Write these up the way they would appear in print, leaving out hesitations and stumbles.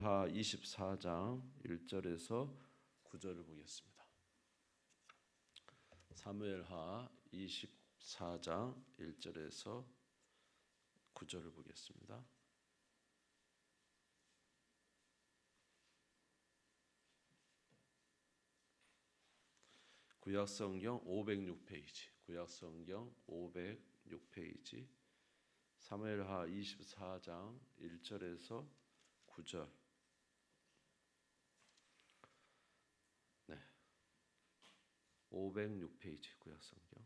하 24장 1절에서 9절을 보겠습니다. 사무엘하 24장 1절에서 9절을 보겠습니다. 구약성경 506페이지, 구약성경 506페이지, 사무엘하 24장 1절에서 9절. 네, 506페이지 구약성경.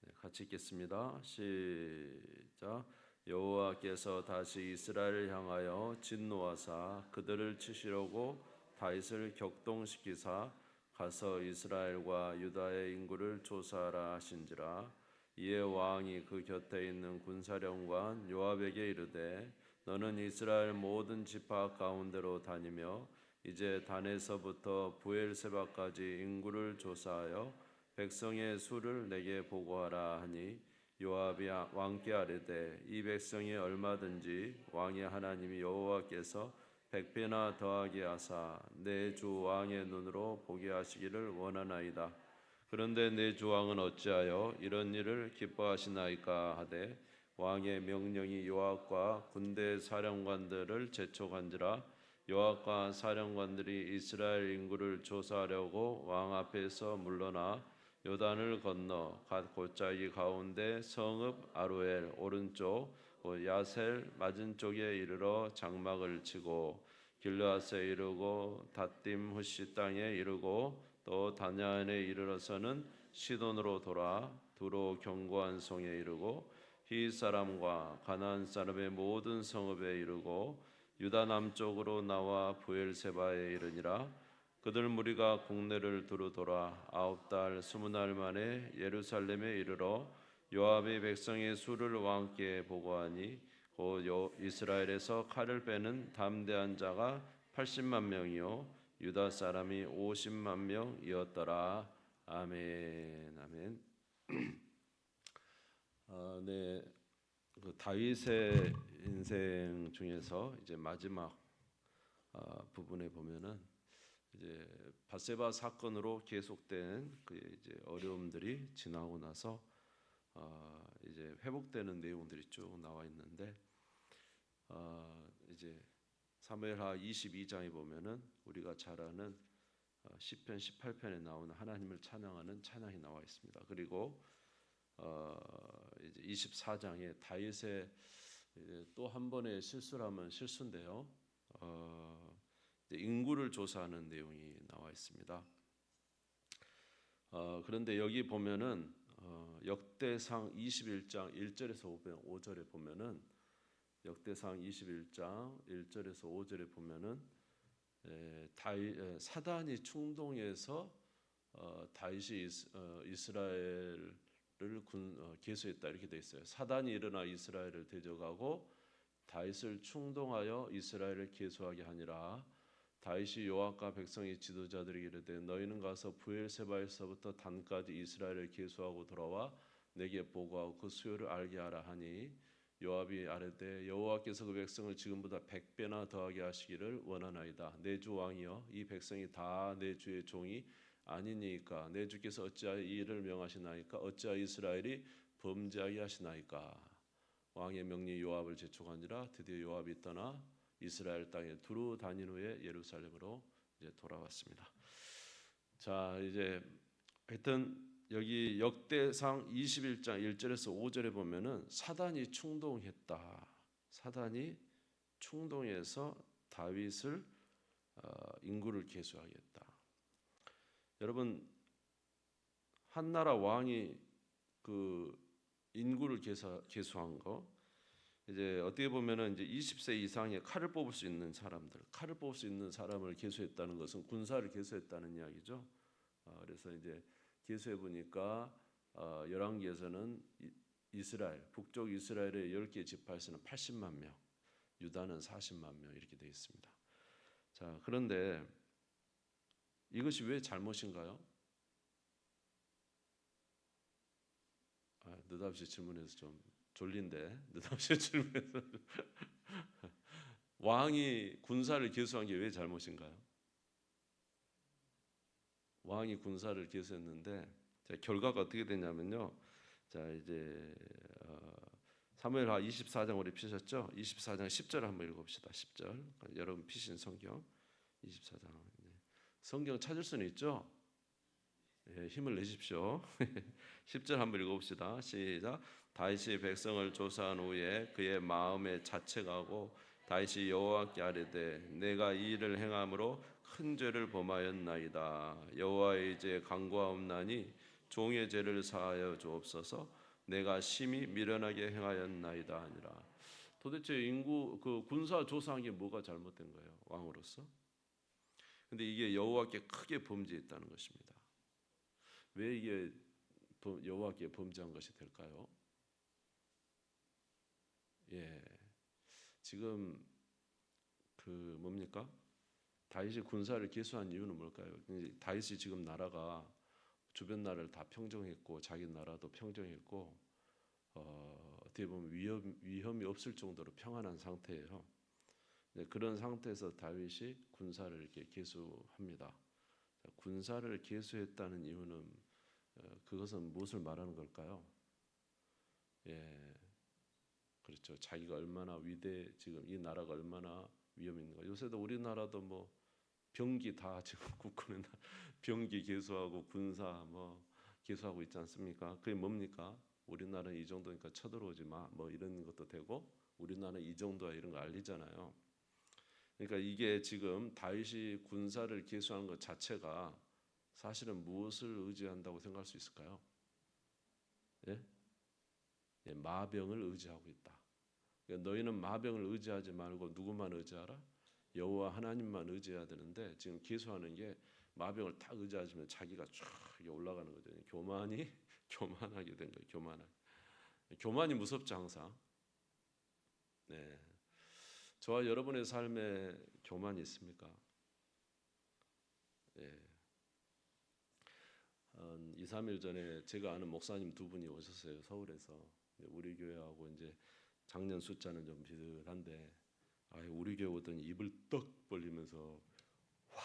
네, 같이 읽겠습니다. 시작. 여호와께서 다시 이스라엘을 향하여 진노하사 그들을 치시려고 다윗을 격동시키사 가서 이스라엘과 유다의 인구를 조사하라 하신지라. 이에 왕이 그 곁에 있는 군사령관 요압에게 이르되 너는 이스라엘 모든 지파 가운데로 다니며 이제 단에서부터 부엘세바까지 인구를 조사하여 백성의 수를 내게 보고하라 하니 요압이 왕께 아뢰되 이 백성이 얼마든지 왕의 하나님이 여호와께서 100배나 더하게 하사 내 주 왕의 눈으로 보게 하시기를 원하나이다. 그런데 내 주 왕은 어찌하여 이런 일을 기뻐하시나이까 하되 왕의 명령이 요압과 군대 사령관들을 재촉한지라. 요압과 사령관들이 이스라엘 인구를 조사하려고 왕 앞에서 물러나 요단을 건너 갓 골짜기 가운데 성읍 아루엘 오른쪽 야셀 맞은 쪽에 이르러 장막을 치고 길르앗에 이르고 닷딤 후시 땅에 이르고 또 다냐안에 이르러서는 시돈으로 돌아 두로 견고한 성에 이르고 히 사람과 가나안 사람의 모든 성읍에 이르고 유다 남쪽으로 나와 부엘세바에 이르니라. 그들 무리가 국내를 두루 돌아 9달 20날 만에 예루살렘에 이르러 요압이 백성의 수를 왕께 보고하니 곧 이스라엘에서 칼을 빼는 담대한 자가 80만 명이요 유다 사람이 50만 명이었더라. 아멘. 아멘. 네, 그 다윗의 인생 중에서 이제 마지막 부분에 보면은 이제 밧세바 사건으로 계속된 그 이제 어려움들이 지나고 나서 이제 회복되는 내용들이 쭉 나와 있는데 이제 사무엘하 22장에 보면은 우리가 잘 아는 시편 18편에 나오는 하나님을 찬양하는 찬양이 나와 있습니다. 그리고 이제 24장에 다윗의 또 한 번의 실수라면 실수인데요. 인구를 조사하는 내용이 나와 있습니다. 그런데 여기 보면은 역대상 21장 1절에서 5절에 보면은 역대상 21장 1절에서 5절에 보면은 사단이 충동해서 다윗이 이스라엘을 계수했다 이렇게 돼 있어요. 사단이 일어나 이스라엘을 대적하고 다윗을 충동하여 이스라엘을 계수하게 하니라. 다윗이 요압과 백성의 지도자들에게 이르되 너희는 가서 부엘세바에서부터 단까지 이스라엘을 계수하고 돌아와 내게 보고하고 그 수요를 알게 하라 하니 요압이 아뢰되 여호와께서 그 백성을 지금보다 100배나 더하게 하시기를 원하나이다. 내 주 왕이여 이 백성이 다 내 주의 종이 아니니까 내 주께서 어찌하여 이 일을 명하시나이까 어찌하여 이스라엘이 범죄하게 하시나이까. 왕의 명리 요압을 재촉하니라. 드디어 요압이 떠나 이스라엘 땅에 두루 다닌 후에 예루살렘으로 이제 돌아왔습니다. 자, 이제 하여튼 여기 역대상 21장 1절에서 5절에 보면은 사단이 충동했다. 사단이 충동해서 다윗을 인구를 계수하겠다. 여러분 한 나라 왕이 그 인구를 계수한 거 이제 어떻게 보면은 이제 20세 이상의 칼을 뽑을 수 있는 사람들, 칼을 뽑을 수 있는 사람을 계수했다는 것은 군사를 계수했다는 이야기죠. 그래서 이제 계수해 보니까 열왕기에서는 이스라엘 북쪽 이스라엘의 10개 지파에서는 80만 명, 유다는 40만 명 이렇게 되어 있습니다. 자, 그런데 이것이 왜 잘못인가요? 느닷없이 질문해서 좀 졸린데 느닷없이 질문해서 왕이 군사를 계수한 게 왜 잘못인가요? 왕이 군사를 계수했는데 자, 결과가 어떻게 되냐면요. 자 이제 사무엘하 24장 우리 피셨죠? 24장 10절 한번 읽어봅시다. 10절 여러분 피신 성경 24장 성경 찾을 수는 있죠? 예, 힘을 내십시오. 10절 한번 읽어봅시다. 시작. 다윗이 백성을 조사한 후에 그의 마음에 자책하고 다윗이 여호와께 아뢰되 내가 이 일을 행함으로 큰 죄를 범하였나이다. 여호와의 이제 간구하옵나니 종의 죄를 사하여 주옵소서. 내가 심히 미련하게 행하였나이다 하니라. 도대체 인구 그 군사 조사한 게 뭐가 잘못된 거예요? 왕으로서? 근데 이게 여호와께 크게 범죄했다는 것입니다. 왜 이게 여호와께 범죄한 것이 될까요? 예, 지금 그 뭡니까? 다윗이 군사를 계수한 이유는 뭘까요? 다윗이 지금 나라가 주변 나라를 다 평정했고 자기 나라도 평정했고 어떻게 보면 위험이 없을 정도로 평안한 상태예요. 그런 상태에서 다윗이 군사를 이렇게 계수합니다. 군사를 계수했다는 이유는 그것은 무엇을 말하는 걸까요? 예, 그렇죠. 자기가 얼마나 지금 이 나라가 얼마나 위험이 있는가. 요새도 우리나라도 뭐 병기 다 지금 국군에 병기 계수하고 군사 뭐 계수하고 있지 않습니까? 그게 뭡니까? 우리나라는 이 정도니까 쳐들어오지 마. 뭐 이런 것도 되고 우리나라는 이 정도야 이런 거 알리잖아요. 그러니까 이게 지금 다윗이 군사를 계수하는 것 자체가 사실은 무엇을 의지한다고 생각할 수 있을까요? 예? 예, 마병을 의지하고 있다. 그러니까 너희는 마병을 의지하지 말고 누구만 의지하라? 여호와 하나님만 의지해야 되는데 지금 계수하는 게 마병을 딱 의지하시면 자기가 쫙 올라가는 거죠. 교만하게 된 거예요. 교만이 무섭죠 항상. 네, 저와 여러분의 삶에 교만이 있습니까? 예. 2, 3일 전에 제가 아는 목사님 두 분이 오셨어요. 서울에서. 우리 교회하고 이제 작년 숫자는 좀 비슷한데 우리 교회 오더니 입을 떡 벌리면서 와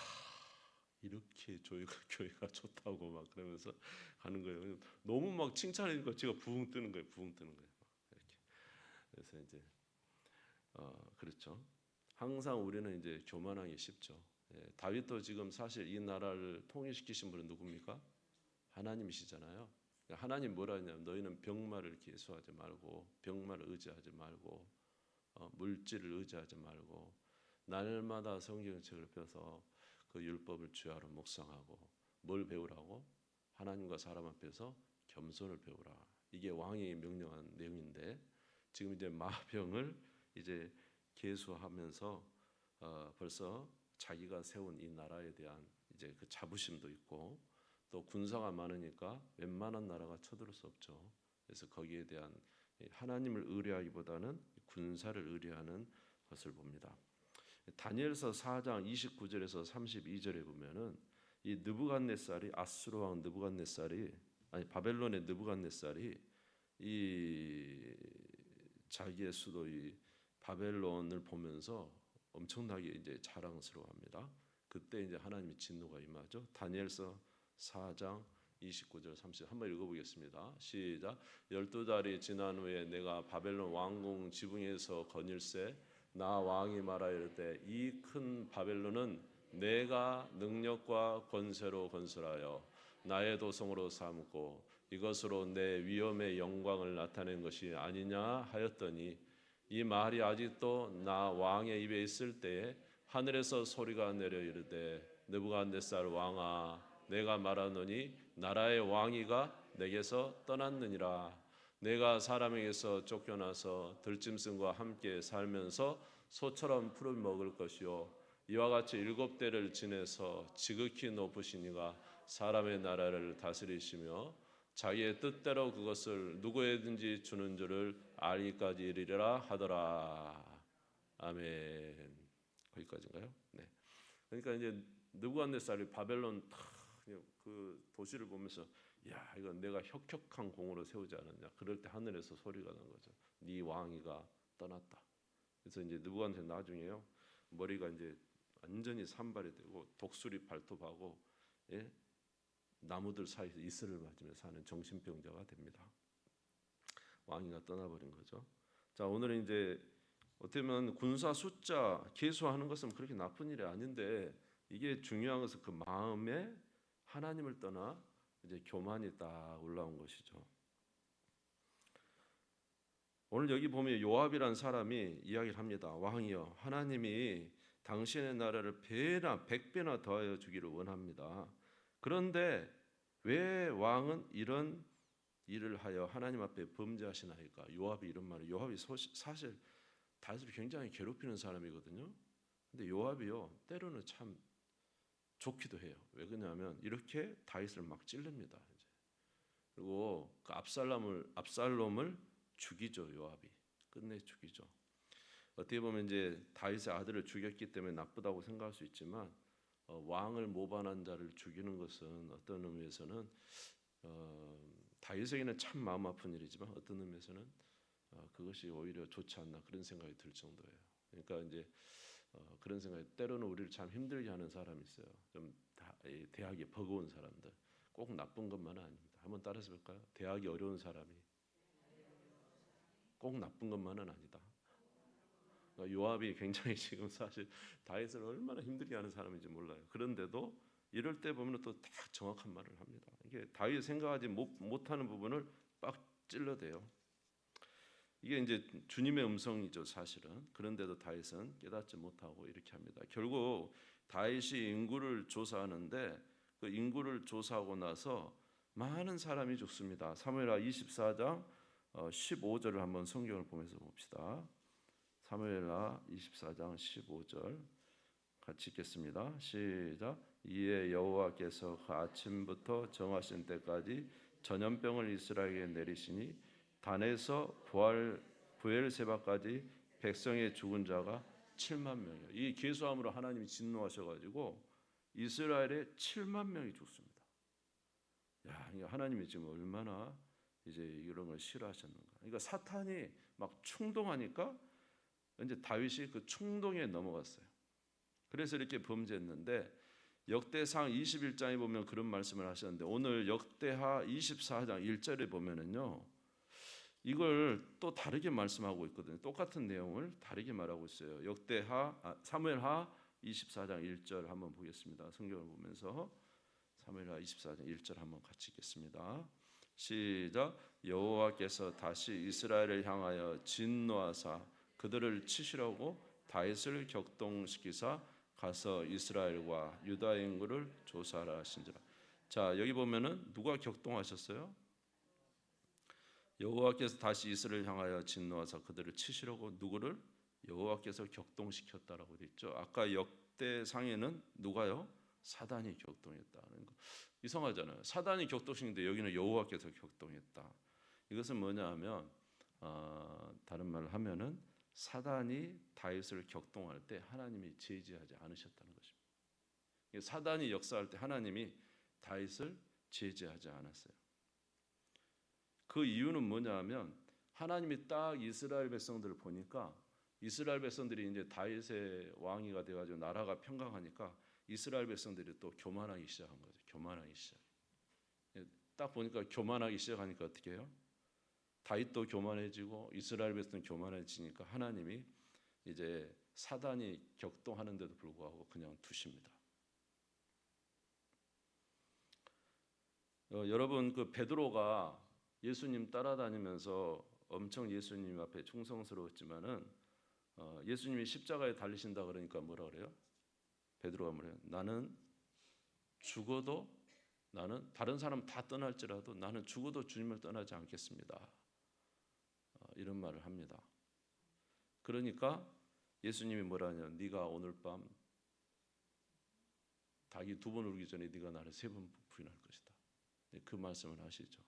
이렇게 저희가 교회가 좋다고 막 그러면서 하는 거예요. 너무 막 칭찬하니까 제가 부흥 뜨는 거예요. 이렇게. 그래서 이제 그렇죠. 항상 우리는 이제 교만하기 쉽죠. 예, 다윗도 지금 사실 이 나라를 통일시키신 분은 누굽니까? 하나님이시잖아요. 하나님 뭐라 했냐면 너희는 병마를 계수하지 말고 병마를 의지하지 말고 물질을 의지하지 말고 날마다 성경책을 펴서 그 율법을 주야로 묵상하고 뭘 배우라고? 하나님과 사람 앞에서 겸손을 배우라. 이게 왕이 명령한 내용인데 지금 이제 마병을 이제 계수하면서 벌써 자기가 세운 이 나라에 대한 이제 그 자부심도 있고 또 군사가 많으니까 웬만한 나라가 쳐들을 수 없죠. 그래서 거기에 대한 하나님을 의뢰하기보다는 군사를 의뢰하는 것을 봅니다. 다니엘서 4장 29절에서 32절에 보면은 이 느부갓네살이 아수르 왕 느부갓네살이 바벨론의 느부갓네살이 이 자기의 수도 이 바벨론을 보면서 엄청나게 이제 자랑스러워합니다. 그때 이제 하나님의 진노가 임하죠. 다니엘서 4장 29절 30 한번 읽어보겠습니다. 시작. 12달이 지난 후에 내가 바벨론 왕궁 지붕에서 거닐세 나 왕이 말하이르되 이 큰 바벨론은 내가 능력과 권세로 건설하여 나의 도성으로 삼고 이것으로 내 위엄의 영광을 나타낸 것이 아니냐 하였더니 이 말이 아직도 나 왕의 입에 있을 때에 하늘에서 소리가 내려 이르되 느부갓네살 왕아 내가 말하노니 나라의 왕위가 내게서 떠났느니라. 내가 사람에게서 쫓겨나서 들짐승과 함께 살면서 소처럼 풀을 먹을 것이요 이와 같이 7대를 지내서 지극히 높으신 이가 사람의 나라를 다스리시며 자기의 뜻대로 그것을 누구에든지 주는 줄을 알기까지 이르리라 하더라. 아멘. 거기까지인가요? 네. 그러니까 이제 느부갓네살이 바벨론 그 도시를 보면서 야 이건 내가 혁혁한 공으로 세우지 않았냐. 그럴 때 하늘에서 소리가 난 거죠. 네 왕위가 떠났다. 그래서 이제 느부갓네살 나중에요. 머리가 이제 완전히 산발이 되고 독수리 발톱하고 예? 나무들 사이에서 이슬을 맞으며 사는 정신병자가 됩니다. 왕위가 떠나버린 거죠. 자, 오늘은 이제 어떻게 보면 군사 숫자 계수하는 것은 그렇게 나쁜 일이 아닌데 이게 중요한 것은 그 마음에 하나님을 떠나 이제 교만이 딱 올라온 것이죠. 오늘 여기 보면 요압이란 사람이 이야기를 합니다. 왕이여, 하나님이 당신의 나라를 배나 백배나 더하여 주기를 원합니다. 그런데 왜 왕은 이런 일을 하여 하나님 앞에 범죄하시나이까? 요압이 이런 말을. 요압이 사실 다윗을 굉장히 괴롭히는 사람이거든요. 근데 요압이요 때로는 참 좋기도 해요. 왜 그러냐면 이렇게 다윗을 막 찔릅니다. 이제. 그리고 그 압살롬을 죽이죠. 요압이 끝내 죽이죠. 어떻게 보면 이제 다윗의 아들을 죽였기 때문에 나쁘다고 생각할 수 있지만 왕을 모반한 자를 죽이는 것은 어떤 의미에서는 다윗에게는 참 마음 아픈 일이지만 어떤 의미에서는 그것이 오히려 좋지 않나 그런 생각이 들 정도예요. 그러니까 이제 그런 생각이 때로는 우리를 참 힘들게 하는 사람이 있어요. 좀 대학이 버거운 사람들 꼭 나쁜 것만은 아닙니다. 한번 따라서 볼까요? 대학이 어려운 사람이 꼭 나쁜 것만은 아니다. 그러니까 요압이 굉장히 지금 사실 다윗을 얼마나 힘들게 하는 사람인지 몰라요. 그런데도 이럴 때 보면 또 딱 정확한 말을 합니다. 이게 다윗이 생각하지 못하는 부분을 빡 찔러대요. 이게 이제 주님의 음성이죠, 사실은. 그런데도 다윗은 깨닫지 못하고 이렇게 합니다. 결국 다윗이 인구를 조사하는데 그 인구를 조사하고 나서 많은 사람이 죽습니다. 사무엘하 24장 15절을 한번 성경을 보면서 봅시다. 사무엘하 24장 15절 같이 읽겠습니다. 시작. 이에 여호와께서 그 아침부터 정하신 때까지 전염병을 이스라엘에 내리시니 단에서 부엘세바까지 백성의 죽은 자가 7만 명이에요. 이 계수함으로 하나님이 진노하셔가지고 이스라엘에 7만 명이 죽습니다. 야, 하나님이 지금 얼마나 이제 이런 걸 싫어하셨는가. 그러니까 사탄이 막 충동하니까 이제 다윗이 그 충동에 넘어갔어요. 그래서 이렇게 범죄했는데 역대상 21장에 보면 그런 말씀을 하셨는데 오늘 역대하 24장 1절에 보면은요. 이걸 또 다르게 말씀하고 있거든요. 똑같은 내용을 다르게 말하고 있어요. 사무엘하 24장 1절 한번 보겠습니다. 성경을 보면서 사무엘하 24장 1절 한번 같이 읽겠습니다. 시작. 여호와께서 다시 이스라엘을 향하여 진노하사 그들을 치시려고 다윗을 격동시키사 가서 이스라엘과 유다의 인구를 조사하라 하신지라. 자, 여기 보면은 누가 격동하셨어요? 여호와께서 다시 이스라엘을 향하여 진노하사 그들을 치시려고 누구를? 여호와께서 격동시켰다라고 되어 있죠. 아까 역대상에는 누가요? 사단이 격동했다는 거. 이상하잖아요. 사단이 격동시켰는데 여기는 여호와께서 격동했다. 이것은 뭐냐 하면 다른 말을 하면은 사단이 다윗을 격동할 때 하나님이 제지하지 않으셨다는 것입니다. 사단이 역사할 때 하나님이 다윗을 제지하지 않았어요. 그 이유는 뭐냐 하면 하나님이 딱 이스라엘 백성들을 보니까 이스라엘 백성들이 이제 다윗의 왕위가 돼가지고 나라가 평강하니까 이스라엘 백성들이 또 교만하기 시작한 거죠. 교만하기 시작. 딱 보니까 교만하기 시작하니까 어떻게 해요? 다윗도 교만해지고 이스라엘 백성도 교만해지니까 하나님이 이제 사단이 격동하는데도 불구하고 그냥 두십니다. 여러분 그 베드로가 예수님 따라다니면서 엄청 예수님 앞에 충성스러웠지만은 예수님이 십자가에 달리신다 그러니까 뭐라 그래요? 베드로가 뭐래요? 나는 죽어도 나는 다른 사람 다 떠날지라도 나는 죽어도 주님을 떠나지 않겠습니다. 이런 말을 합니다. 그러니까 예수님이 뭐라냐? 네가 오늘 밤 닭이 2번 울기 전에 네가 나를 3번 부인할 것이다. 그 말씀을 하시죠.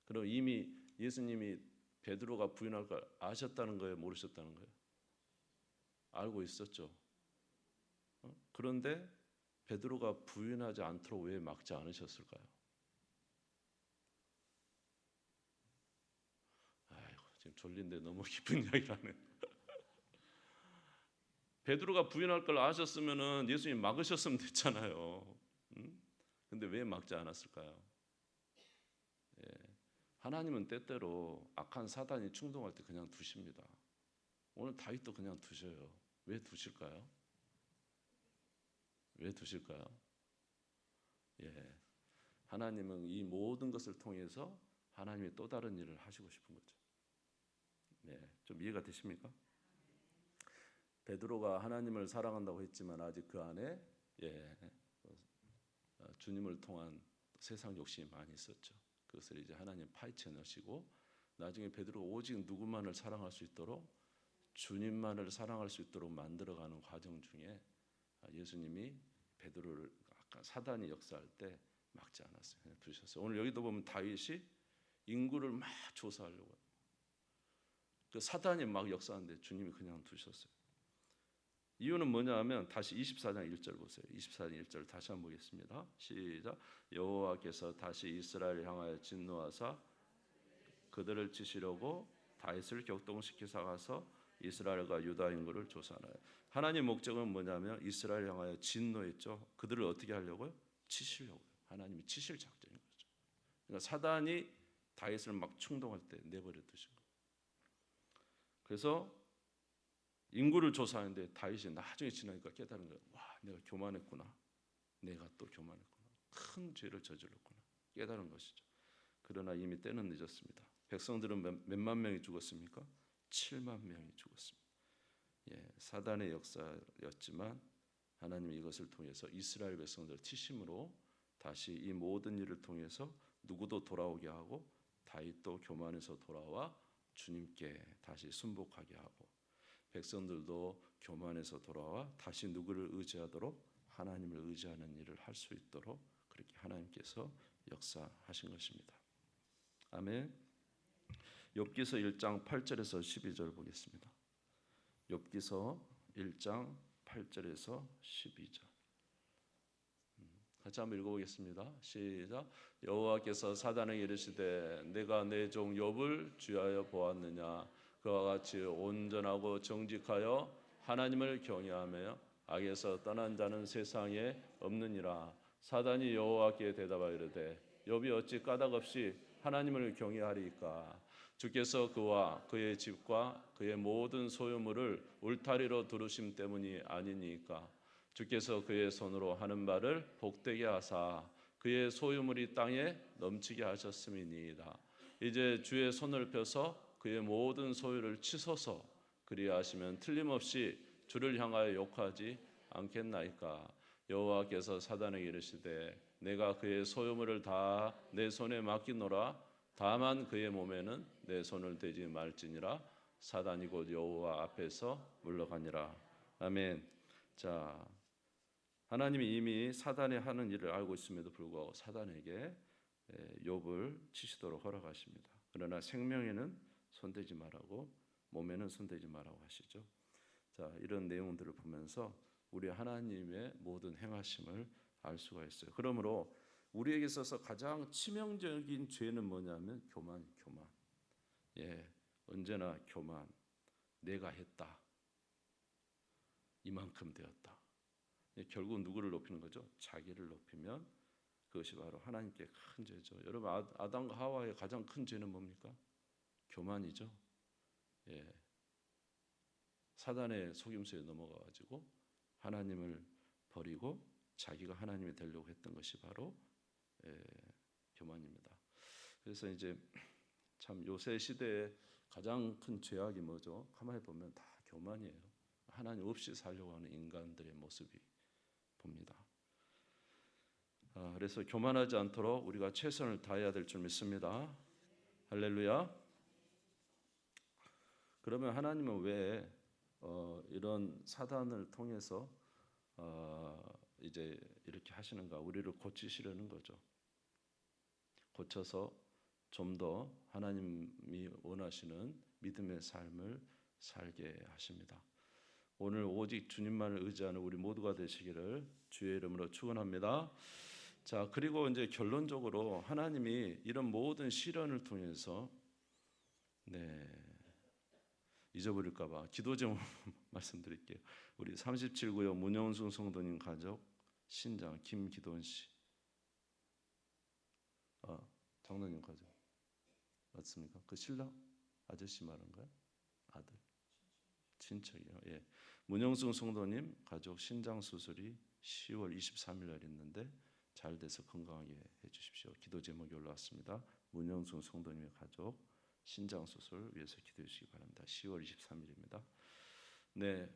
그럼 이미 예수님이 베드로가 부인할 걸 아셨다는 거예요? 모르셨다는 거예요? 알고 있었죠. 그런데 베드로가 부인하지 않도록 왜 막지 않으셨을까요? 아이고, 지금 졸린데 너무 깊은 이야기를 하네. 베드로가 부인할 걸 아셨으면은 예수님 막으셨으면 됐잖아요. 응? 근데 왜 막지 않았을까요? 예. 하나님은 때때로 악한 사단이 충동할 때 그냥 두십니다. 오늘 다윗도 그냥 두셔요. 왜 두실까요? 왜 두실까요? 예. 하나님은 이 모든 것을 통해서 하나님의 또 다른 일을 하시고 싶은 거죠. 네, 좀 이해가 되십니까? 베드로가 하나님을 사랑한다고 했지만 아직 그 안에 예, 주님을 통한 세상 욕심이 많이 있었죠. 그것을 이제 하나님 파헤쳐 넣으시고 나중에 베드로가 오직 누구만을 사랑할 수 있도록 주님만을 사랑할 수 있도록 만들어가는 과정 중에 예수님이 베드로를 아까 사단이 역사할 때 막지 않았어요. 그냥 두셨어요. 오늘 여기도 보면 다윗이 인구를 막 조사하려고 해요. 그 사단이 막 역사하는데 주님이 그냥 두셨어요. 이유는 뭐냐 하면 다시 24장 1절 보세요. 24장 1절 다시 한번 보겠습니다. 시작. 여호와께서 다시 이스라엘을 향하여 진노하사 그들을 치시려고 다윗을 격동시키사 가서 이스라엘과 유다 인구를 조사하나요. 하나님 목적은 뭐냐면 이스라엘 향하여 진노했죠. 그들을 어떻게 하려고요? 치시려고요. 하나님이 치실 작전인 거죠. 그러니까 사단이 다윗을 막 충동할 때 내버려 두신 거예요. 그래서 인구를 조사하는데 다윗이 나중에 지나니까 깨달은 거예요. 와, 내가 교만했구나. 내가 또 교만했구나. 큰 죄를 저질렀구나. 깨달은 것이죠. 그러나 이미 때는 늦었습니다. 백성들은 몇만 명이 죽었습니까? 7만 명이 죽었습니다. 예, 사단의 역사였지만 하나님이 이것을 통해서 이스라엘 백성들을 티심으로 다시 이 모든 일을 통해서 누구도 돌아오게 하고 다윗도 교만에서 돌아와 주님께 다시 순복하게 하고 백성들도 교만에서 돌아와 다시 누구를 의지하도록 하나님을 의지하는 일을 할 수 있도록 그렇게 하나님께서 역사하신 것입니다. 아멘. 욥기서 1장 8절에서 12절 보겠습니다. 욥기서 1장 8절에서 12절. 같이 한번 읽어보겠습니다. 시작. 여호와께서 사단에게 이르시되 내가 내 종 욥을 주하여 보았느냐. 그와 같이 온전하고 정직하여 하나님을 경외하며 악에서 떠난 자는 세상에 없느니라. 사단이 여호와께 대답하여 이르되 욥이 어찌 까닭없이 하나님을 경외하리이까. 주께서 그와 그의 집과 그의 모든 소유물을 울타리로 두르심 때문이 아니니까. 주께서 그의 손으로 하는 말을 복되게 하사 그의 소유물이 땅에 넘치게 하셨음이니이다. 이제 주의 손을 펴서 그의 모든 소유를 치소서. 그리하시면 틀림없이 주를 향하여 욕하지 않겠나이까. 여호와께서 사단에게 이르시되 내가 그의 소유물을 다 내 손에 맡기노라. 다만 그의 몸에는 내 손을 대지 말지니라. 사단이 곧 여호와 앞에서 물러가니라. 아멘. 자, 하나님이 이미 사단이 하는 일을 알고 있음에도 불구하고 사단에게 욥을 치시도록 허락하십니다. 그러나 생명에는 손대지 말라고, 몸에는 손대지 말라고 하시죠. 자, 이런 내용들을 보면서 우리 하나님의 모든 행하심을 알 수가 있어요. 그러므로 우리에게 있어서 가장 치명적인 죄는 뭐냐면 교만. 예, 언제나 교만. 내가 했다. 이만큼 되었다. 결국 누구를 높이는 거죠? 자기를 높이면 그것이 바로 하나님께 큰 죄죠. 여러분 아담과 하와의 가장 큰 죄는 뭡니까? 교만이죠. 예, 사단의 속임수에 넘어가가지고 하나님을 버리고 자기가 하나님이 되려고 했던 것이 바로 교만입니다. 그래서 이제 참 요새 시대에 가장 큰 죄악이 뭐죠? 가만히 보면 다 교만이에요. 하나님 없이 살려고 하는 인간들의 모습이 봅니다. 그래서 교만하지 않도록 우리가 최선을 다해야 될 줄 믿습니다. 할렐루야. 그러면 하나님은 왜 이런 사단을 통해서 이제 이렇게 하시는가? 우리를 고치시려는 거죠. 고쳐서 좀 더 하나님이 원하시는 믿음의 삶을 살게 하십니다. 오늘 오직 주님만을 의지하는 우리 모두가 되시기를 주의 이름으로 축원합니다. 자, 그리고 이제 결론적으로 하나님이 이런 모든 시련을 통해서 잊어버릴까 봐 기도 제목 말씀드릴게요. 우리 37구역 문영순 성도님 가족 신장 김기돈 씨. 장로님 가족 맞습니까? 그 신랑 아저씨 말인가요? 아들 친척이요. 예. 문영순 성도님 가족 신장 수술이 10월 23일 날 있는데 잘 돼서 건강하게 해주십시오. 기도 제목이 올라왔습니다. 문영순 성도님의 가족 신장 수술 위해서 기도해 주시기 바랍니다. 10월 23일입니다. 네.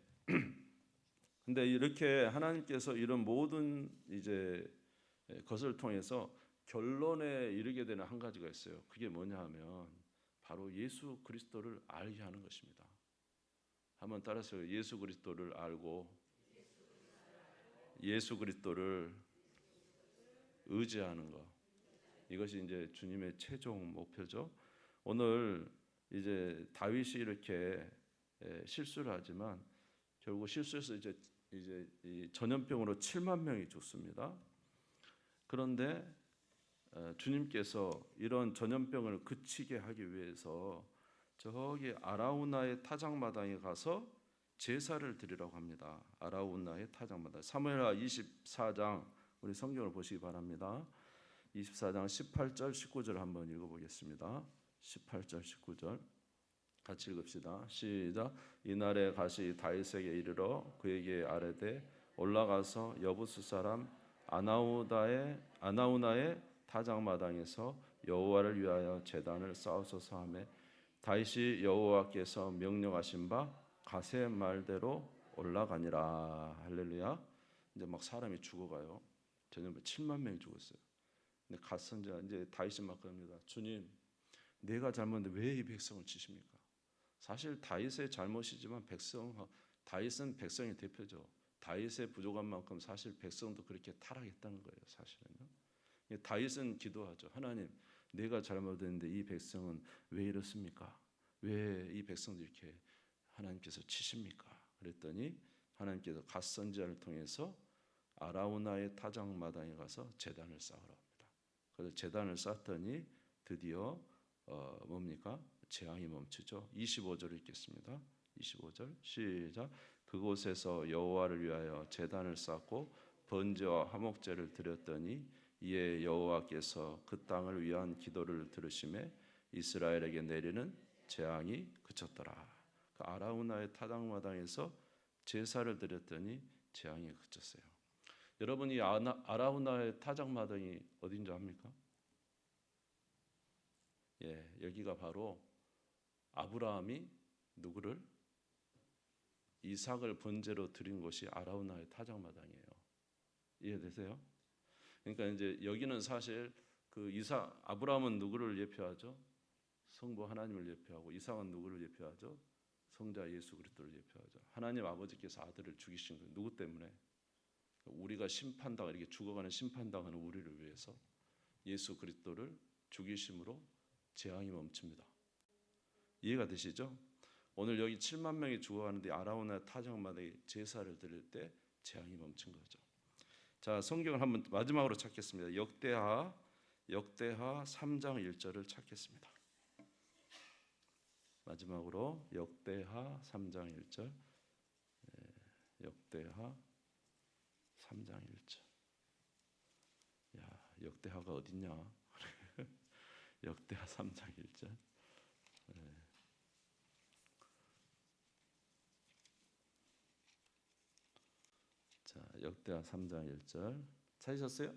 근데 이렇게 하나님께서 이런 모든 이제 것을 통해서 결론에 이르게 되는 한 가지가 있어요. 그게 뭐냐 하면 바로 예수 그리스도를 알게 하는 것입니다. 한번 따라서 예수 그리스도를 알고 예수 그리스도를 의지하는 것. 이것이 이제 주님의 최종 목표죠. 오늘 이제 다윗이 이렇게 실수를 하지만 결국 실수해서 이제 이 전염병으로 7만 명이 죽습니다. 그런데 주님께서 이런 전염병을 그치게 하기 위해서 저기 아라우나의 타작마당에 가서 제사를 드리라고 합니다. 아라우나의 타작마당. 사무엘하 24장 우리 성경을 보시기 바랍니다. 24장 18절 19절 한번 읽어보겠습니다. 18절 19절 같이 읽읍시다. 시작. 이날에 가시 다윗에게 이르러 그에게 아뢰되 올라가서 여부스 사람 아나우나의 타작마당에서 여호와를 위하여 제단을 쌓으소서 하매 다윗이 여호와께서 명령하신 바 가세 말대로 올라가니라. 할렐루야. 이제 막 사람이 죽어가요. 전염병 7만 명이 죽었어요. 근데 갓선지자 이제 다윗이 막 그럽니다. 주님, 내가 잘못했는데 왜 이 백성을 치십니까? 사실 다윗의 잘못이지만 다윗은 백성의 대표죠. 다윗의 부족한 만큼 사실 백성도 그렇게 타락했다는 거예요. 사실은요. 다윗은 기도하죠. 하나님, 내가 잘못했는데 이 백성은 왜 이렇습니까? 왜 이 백성들 이렇게 하나님께서 치십니까? 그랬더니 하나님께서 갓선지자를 통해서 아라우나의 타작마당에 가서 제단을 쌓으라 합니다. 그래서 제단을 쌓더니 드디어 뭡니까? 재앙이 멈추죠. 25절 읽겠습니다. 25절 시작. 그곳에서 여호와를 위하여 제단을 쌓고 번제와 화목제를 드렸더니 이에 여호와께서 그 땅을 위한 기도를 들으심에 이스라엘에게 내리는 재앙이 그쳤더라. 그 아라우나의 타작마당에서 제사를 드렸더니 재앙이 그쳤어요. 여러분 이 아라우나의 타작마당이 어딘지 압니까? 예, 여기가 바로 아브라함이 누구를? 이삭을 번제로 드린 곳이 아라우나의 타작마당이에요. 이해되세요? 그러니까 이제 여기는 사실 그 아브라함은 누구를 예표하죠? 성부 하나님을 예표하고 이삭은 누구를 예표하죠? 성자 예수 그리스도를 예표하죠. 하나님 아버지께서 아들을 죽이신 거예요. 누구 때문에? 우리가 이렇게 죽어가는 심판당하는 우리를 위해서 예수 그리스도를 죽이심으로 재앙이 멈춥니다. 이해가 되시죠? 오늘 여기 7만 명이 죽어가는데 아라우나 타작마당에 제사를 드릴 때 재앙이 멈춘 거죠. 자, 성경을 한번 마지막으로 찾겠습니다. 역대하 3장 1절을 찾겠습니다. 마지막으로 역대하 3장 1절. 역대하 3장 1절. 야, 역대하가 어딨냐? 역대하 3장 1절. 자, 역대하 3장 1절. 찾으셨어요?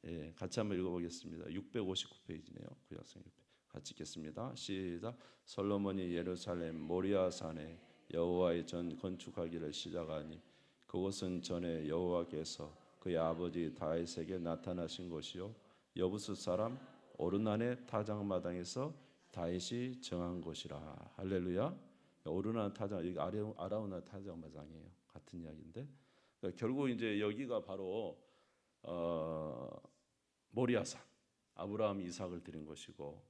예, 같이 한번 읽어보겠습니다. 659페이지네요. 구약성 600. 같이 읽겠습니다. 시작. 솔로몬이 예루살렘 모리아 산에 여호와의 전 건축하기를 시작하니 그곳은 전에 여호와께서 그의 아버지 다윗에게 나타나신 곳이요 여부스 사람 오르난의 타작마당에서 다윗이 정한 곳이라. 할렐루야. 오르난 타작, 여기 아라우나 타작마당이에요. 같은 이야기인데 그러니까 결국 이제 여기가 바로 모리아산 아브라함 이삭을 드린 것이고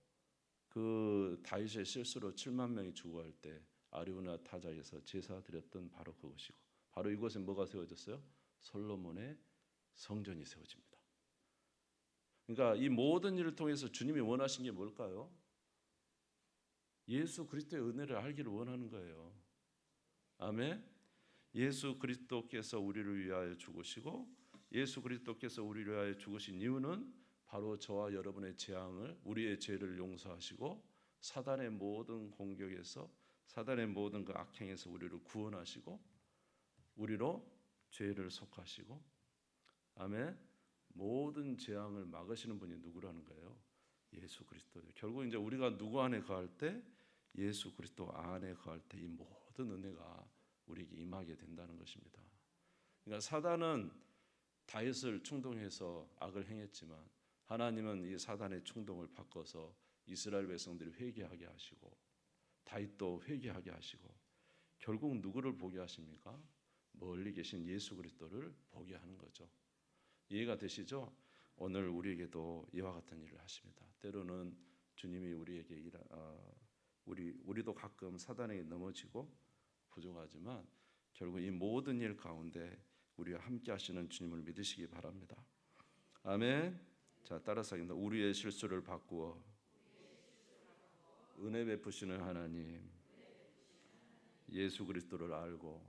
그 다윗의 실수로 7만 명이 죽어갈 때 아리우나 타작에서 제사 드렸던 바로 그것이고 바로 이곳에 뭐가 세워졌어요? 솔로몬의 성전이 세워집니다. 그러니까 이 모든 일을 통해서 주님이 원하신 게 뭘까요? 예수 그리스도의 은혜를 알기를 원하는 거예요. 아멘. 예수 그리스도께서 우리를 위하여 죽으시고 예수 그리스도께서 우리를 위하여 죽으신 이유는 바로 저와 여러분의 재앙을 우리의 죄를 용서하시고 사단의 모든 공격에서 사단의 모든 그 악행에서 우리를 구원하시고 우리로 죄를 속하시고 아멘. 모든 재앙을 막으시는 분이 누구라는 거예요? 예수 그리스도예요. 결국 이제 우리가 누구 안에 거할 때 예수 그리스도 안에 거할 때 이 모든 은혜가 우리에게 임하게 된다는 것입니다. 그러니까 사단은 다윗을 충동해서 악을 행했지만 하나님은 이 사단의 충동을 바꿔서 이스라엘 백성들이 회개하게 하시고 다윗도 회개하게 하시고 결국 누구를 보게 하십니까? 멀리 계신 예수 그리스도를 보게 하는 거죠. 이해가 되시죠? 오늘 우리에게도 이와 같은 일을 하십니다. 때로는 주님이 우리에게 우리도 가끔 사단에게 넘어지고 부족하지만 결국 이 모든 일 가운데 우리와 함께 하시는 주님을 믿으시기 바랍니다. 아멘. 자, 따라서 하겠습니다. 우리의 실수를 바꾸어 은혜 베푸시는 하나님, 예수 그리스도를 알고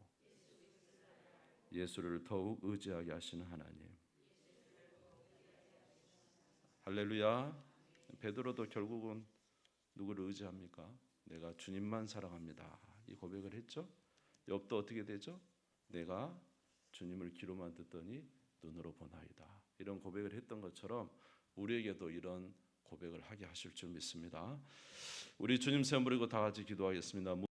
예수를 더욱 의지하게 하시는 하나님. 할렐루야. 베드로도 결국은 누구를 의지합니까? 내가 주님만 사랑합니다. 이 고백을 했죠. 욥도 어떻게 되죠? 내가 주님을 귀로만 듣더니 눈으로 보나이다. 이런 고백을 했던 것처럼 우리에게도 이런 고백을 하게 하실 줄 믿습니다. 우리 주님 세움 부리고 다 같이 기도하겠습니다.